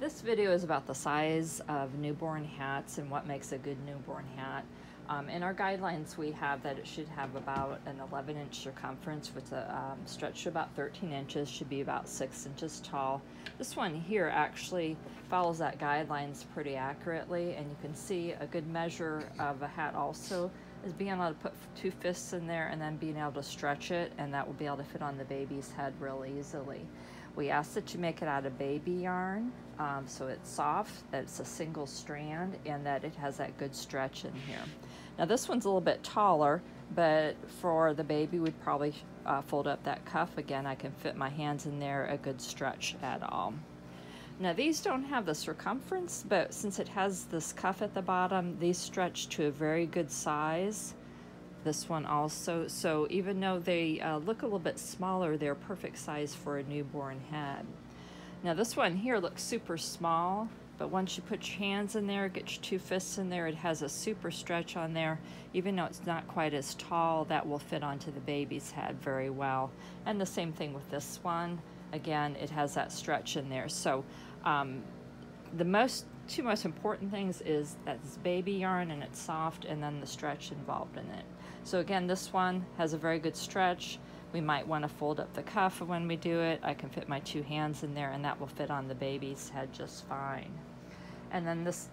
This video is about the size of newborn hats and what makes a good newborn hat. In our guidelines, we have that it should have about an 11-inch circumference with a stretch to about 13 inches, should be about 6 inches tall. This one here actually follows that guidelines pretty accurately, and you can see a good measure of a hat also is being able to put 2 fists in there and then being able to stretch it, and that will be able to fit on the baby's head real easily. We ask that you make it out of baby yarn, so it's soft, that it's a single strand, and that it has that good stretch in here. Now this one's a little bit taller, but for the baby we'd probably fold up that cuff. Again, I can fit my hands in there, a good stretch at all. Now these don't have the circumference, but since it has this cuff at the bottom, these stretch to a very good size. This one also, so even though they look a little bit smaller, they're perfect size for a newborn head. Now this one here looks super small, but once you put your hands in there, get your 2 fists in there, it has a super stretch on there. Even though it's not quite as tall, that will fit onto the baby's head very well. And the same thing with this one. Again, it has that stretch in there. So the two most important things is that it's baby yarn and it's soft, and then the stretch involved in it. So again, this one has a very good stretch. We might want to fold up the cuff when we do it. I can fit my 2 hands in there, and that will fit on the baby's head just fine. And then this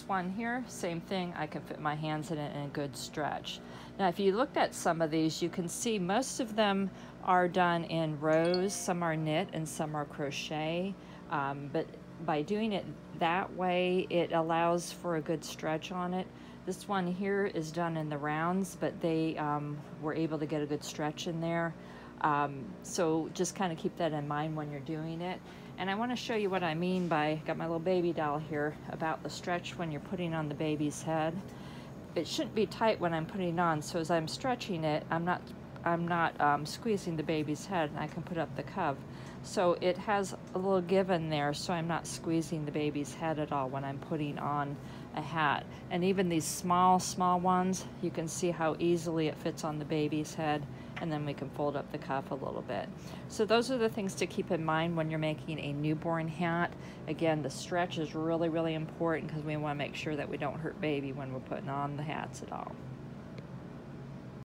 one here, same thing. I can fit my hands in it in a good stretch. Now, if you looked at some of these, you can see most of them are done in rows. Some are knit and some are crochet. But by doing it that way, it allows for a good stretch on it. This one here is done in the rounds, but they were able to get a good stretch in there. So just kind of keep that in mind when you're doing it. And I want to show you what I mean by, got my little baby doll here, about the stretch when you're putting on the baby's head. It shouldn't be tight when I'm putting it on, so as I'm stretching it, I'm not squeezing the baby's head, and I can put up the cuff. So it has a little give in there, so I'm not squeezing the baby's head at all when I'm putting on a hat. And even these small ones, you can see how easily it fits on the baby's head, and then we can fold up the cuff a little bit. So those are the things to keep in mind when you're making a newborn hat. Again, the stretch is really important because we want to make sure that we don't hurt baby when we're putting on the hats at all.